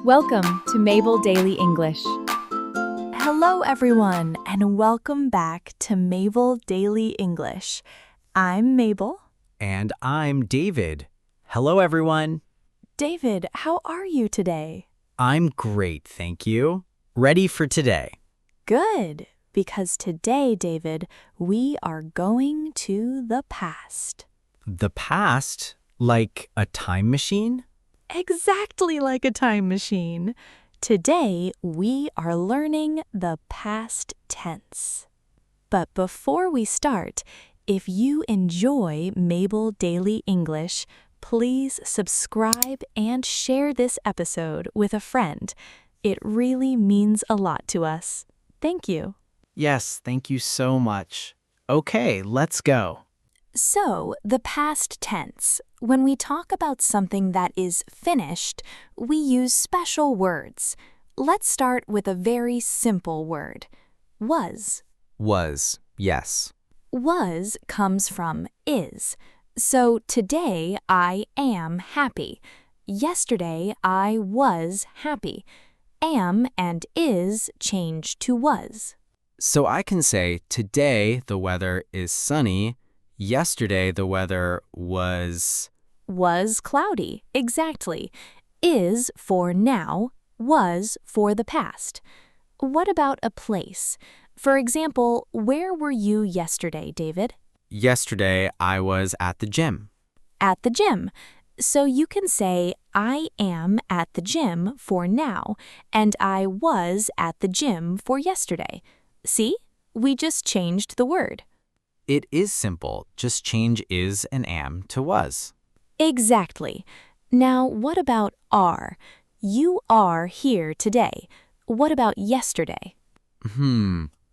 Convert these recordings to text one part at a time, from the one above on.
Welcome to Mabel Daily English. Hello, everyone, and welcome back to Mabel Daily English. I'm Mabel. And I'm David. Hello, everyone. David, how are you today? I'm great, thank you. Ready for today. Good, because today, David, we are going to the past. The past? Like a time machine? Exactly like a time machine. Today, we are learning the past tense. But before we start, if you enjoy Mabel Daily English, please subscribe and share this episode with a friend. It really means a lot to us. Thank you. Yes, thank you so much. Okay, let's go. So, the past tense. When we talk about something that is finished, we use special words. Let's start with a very simple word. Was. Was, yes. Was comes from is. So today I am happy. Yesterday I was happy. Am and is change to was. So I can say today the weather is sunny. Yesterday the weather was cloudy, exactly. Is for now, was for the past. What about a place? For example, where were you yesterday, David? Yesterday I was at the gym. At the gym. So you can say, I am at the gym for now, and I was at the gym for yesterday. See? We just changed the word. It is simple. Just change is and am to was. Exactly. Now, what about are? You are here today. What about yesterday?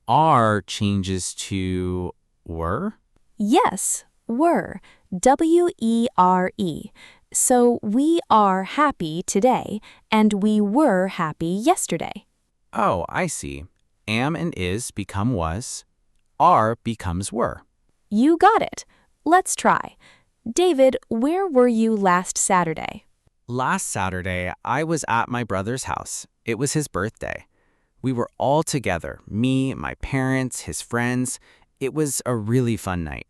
Are changes to were? Yes, were. W-E-R-E. So we are happy today, and we were happy yesterday. Oh, I see. Am and is become was. Are becomes were. You got it. Let's try. David, where were you last Saturday? Last Saturday, I was at my brother's house. It was his birthday. We were all together, me, my parents, his friends. It was a really fun night.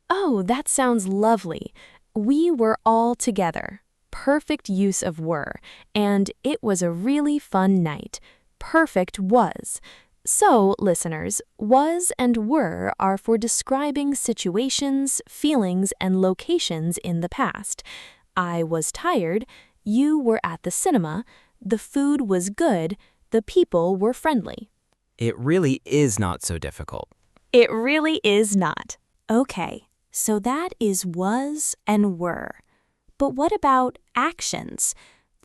Oh, that sounds lovely. We were all together. Perfect use of were. And it was a really fun night. Perfect was. So, listeners, was and were are for describing situations, feelings, and locations in the past. I was tired. You were at the cinema. The food was good. The people were friendly. It really is not so difficult. It really is not. Okay, so that is was and were. But what about actions?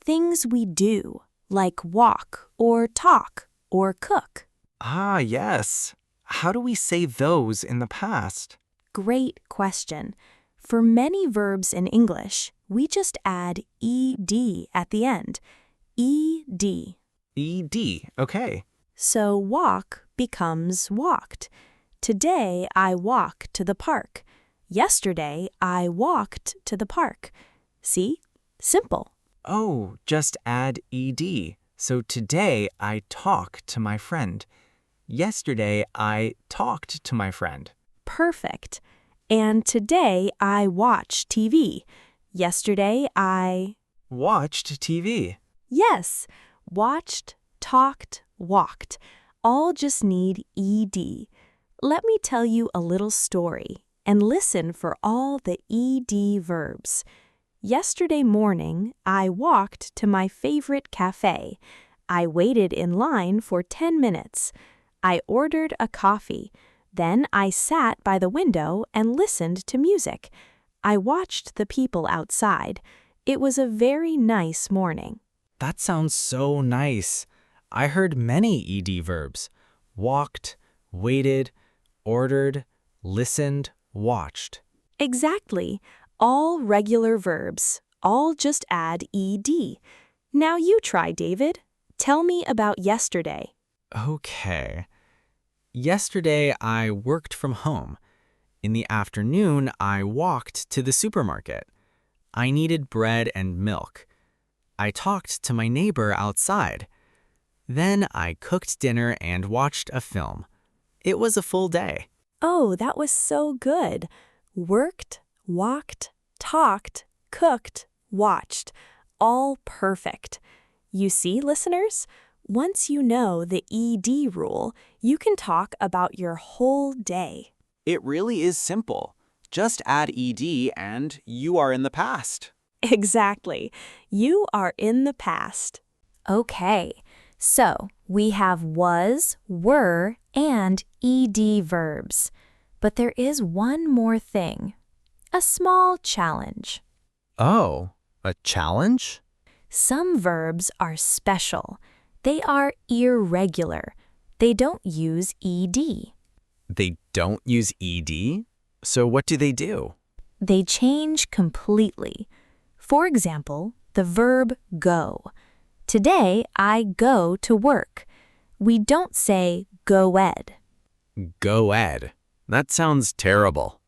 Things we do, like walk or talk or cook. Ah, yes. How do we say those in the past? Great question. For many verbs in English, we just add ed at the end. Ed. ED, okay. So walk becomes walked. Today I walk to the park. Yesterday I walked to the park. See? Simple. Oh, just add ED. So today I talk to my friend. Yesterday I talked to my friend. Perfect. And today I watch TV. Yesterday I... Watched TV. Yes, watched, talked, walked. All just need ED. Let me tell you a little story and listen for all the ED verbs. Yesterday morning, I walked to my favorite cafe. I waited in line for 10 minutes. I ordered a coffee. Then I sat by the window and listened to music. I watched the people outside. It was a very nice morning. That sounds so nice. I heard many ED verbs. Walked, waited, ordered, listened, watched. Exactly. All regular verbs. All just add ed. Now you try, David. Tell me about yesterday. Okay. Yesterday, I worked from home. In the afternoon, I walked to the supermarket. I needed bread and milk. I talked to my neighbor outside. Then I cooked dinner and watched a film. It was a full day. Oh, that was so good. Worked, walked, talked, cooked, watched. All perfect. You see, listeners? Once you know the ED rule, you can talk about your whole day. It really is simple. Just add ed and you are in the past. Exactly. You are in the past. Okay, so we have was, were, and ed verbs. But there is one more thing. A small challenge. Oh, a challenge? Some verbs are special. They are irregular. They don't use ed. They don't use ed? So what do they do? They change completely. For example, the verb go. Today, I go to work. We don't say go ed. Go ed. That sounds terrible.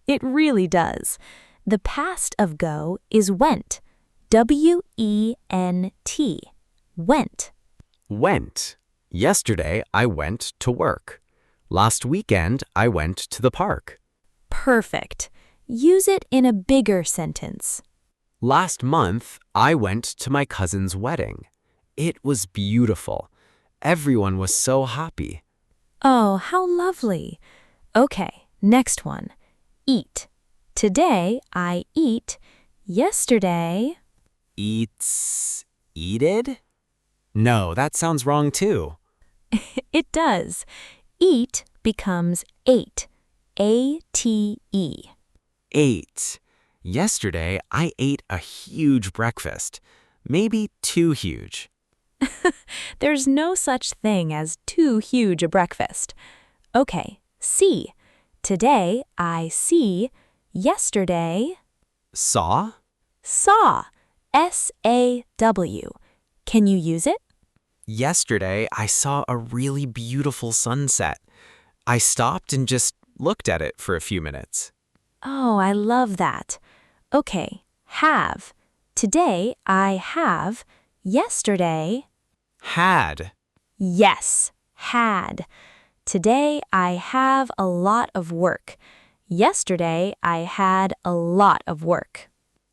It really does. The past of go is went. W-E-N-T. Went. Went. Yesterday, I went to work. Last weekend, I went to the park. Perfect. Use it in a bigger sentence. Last month, I went to my cousin's wedding. It was beautiful. Everyone was so happy. Oh, how lovely. Okay, next one. Eat. Today, I eat. Yesterday... Eats. Eated? No, that sounds wrong too. It does. Eat becomes ate. A-T-E. Ate. Yesterday, I ate a huge breakfast. Maybe too huge. There's no such thing as too huge a breakfast. Okay, see. Today, I see. Yesterday... Saw? Saw. S-A-W. Can you use it? Yesterday, I saw a really beautiful sunset. I stopped and just looked at it for a few minutes. Oh, I love that. Okay, have. Today, I have. Yesterday... Had. Yes, had. Today, I have a lot of work. Yesterday, I had a lot of work.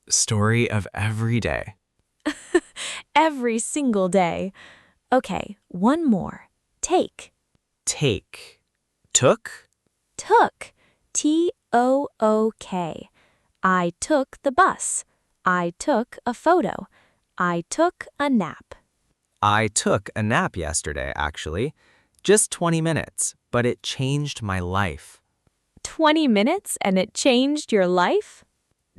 Story of every day. Every single day. Okay, one more. Take. Take. Took? Took. T-O-O-K. I took the bus. I took a photo. I took a nap. I took a nap yesterday, actually. Just 20 minutes, but it changed my life. 20 minutes and it changed your life?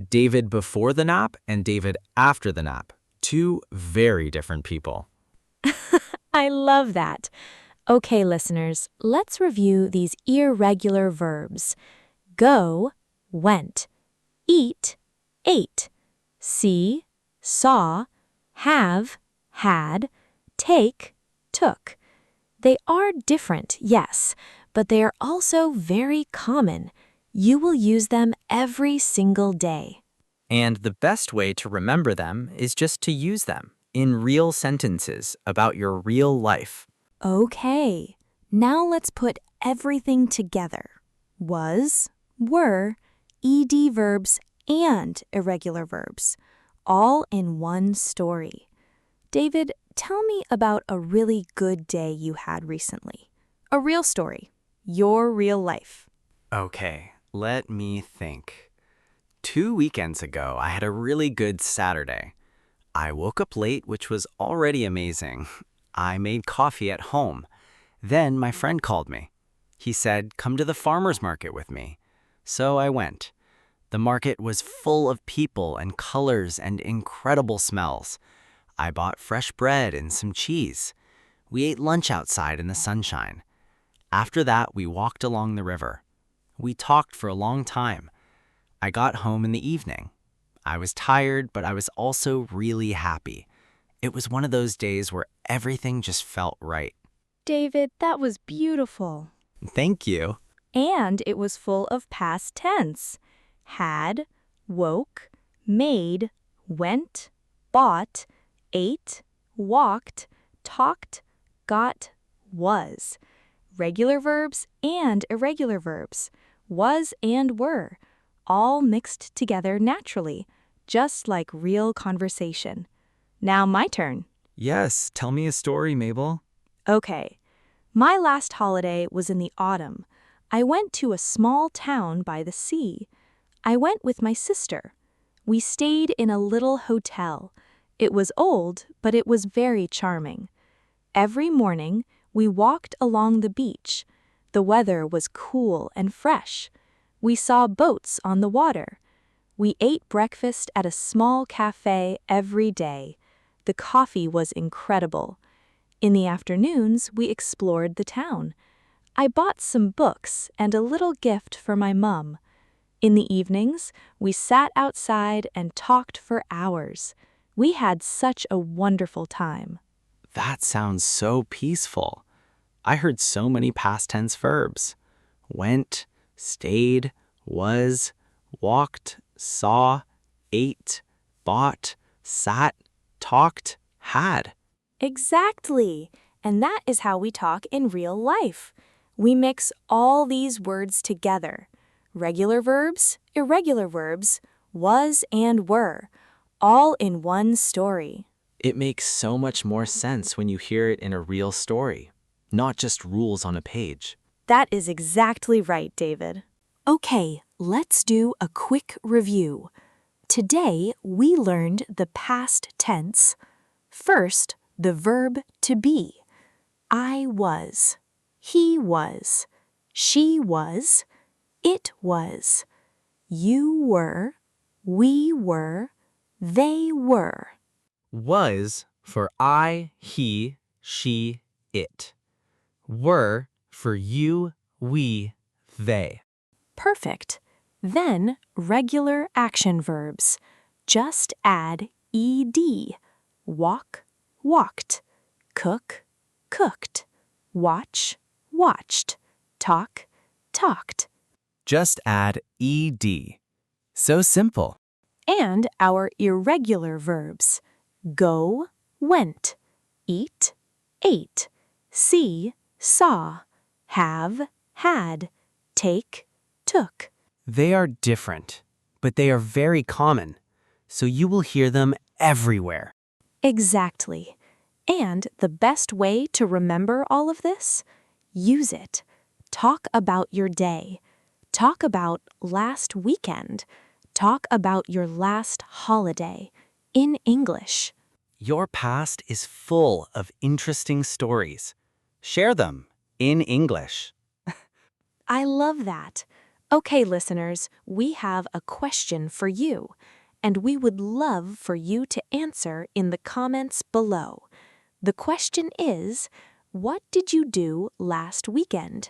David before the nap and David after the nap. Two very different people. I love that. Okay, listeners, let's review these irregular verbs. Go, went. Eat, ate. See, saw. Have, had. Take, took. They are different, yes, but they are also very common. You will use them every single day. And the best way to remember them is just to use them in real sentences about your real life. Okay, now let's put everything together. Was, were, ed verbs, and irregular verbs, all in one story. David, tell me about a really good day you had recently. A real story. Your real life. Okay, let me think. 2 weekends ago, I had a really good Saturday. I woke up late, which was already amazing. I made coffee at home. Then my friend called me. He said, "Come to the farmer's market with me." So I went. The market was full of people and colors and incredible smells. I bought fresh bread and some cheese. We ate lunch outside in the sunshine. After that, we walked along the river. We talked for a long time. I got home in the evening. I was tired, but I was also really happy. It was one of those days where everything just felt right. David, that was beautiful. Thank you. And it was full of past tense. Had, woke, made, went, bought, ate, walked, talked, got, was. Regular verbs and irregular verbs, was and were, all mixed together naturally, just like real conversation. Now my turn. Yes, tell me a story, Mabel. Okay. My last holiday was in the autumn. I went to a small town by the sea. I went with my sister. We stayed in a little hotel. It was old, but it was very charming. Every morning, we walked along the beach. The weather was cool and fresh. We saw boats on the water. We ate breakfast at a small cafe every day. The coffee was incredible. In the afternoons, we explored the town. I bought some books and a little gift for my mum. In the evenings, we sat outside and talked for hours. We had such a wonderful time. That sounds so peaceful. I heard so many past tense verbs. Went, stayed, was, walked, saw, ate, bought, sat, talked, had. Exactly. And that is how we talk in real life. We mix all these words together. Regular verbs, irregular verbs, was and were, all in one story. It makes so much more sense when you hear it in a real story, not just rules on a page. That is exactly right, David. Okay, let's do a quick review. Today, we learned the past tense. First, the verb to be. I was. He was. She was. It was. You were. We were. They were. Was for I, he, she, it. Were for you, we, they. Perfect. Then, regular action verbs. Just add ed. Walk, walked. Cook, cooked. Watch, watched. Talk, talked. Just add ed. So simple. And our irregular verbs. Go, went. Eat, ate. See, saw. Have, had. Take, took. They are different, but they are very common, so you will hear them everywhere. Exactly. And the best way to remember all of this? Use it. Talk about your day. Talk about last weekend. Talk about your last holiday in English. Your past is full of interesting stories. Share them in English. I love that. Okay, listeners, we have a question for you, and we would love for you to answer in the comments below. The question is, what did you do last weekend?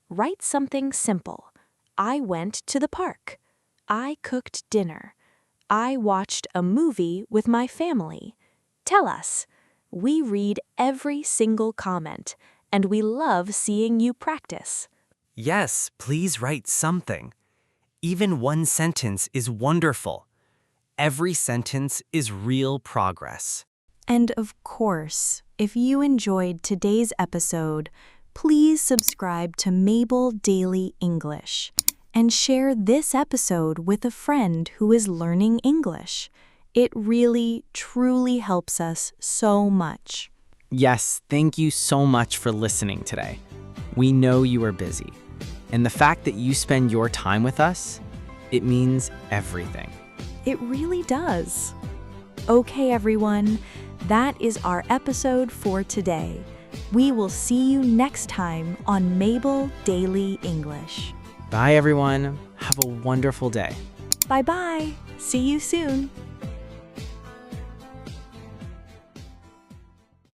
Write something simple. I went to the park. I cooked dinner. I watched a movie with my family. Tell us. We read every single comment, and we love seeing you practice. Yes, please write something. Even one sentence is wonderful. Every sentence is real progress. And of course, if you enjoyed today's episode, please subscribe to Mabel Daily English and share this episode with a friend who is learning English. It really, truly helps us so much. Yes, thank you so much for listening today. We know you are busy, and the fact that you spend your time with us, it means everything. It really does. Okay, everyone, that is our episode for today. We will see you next time on Mabel Daily English. Bye, everyone. Have a wonderful day. Bye-bye. See you soon.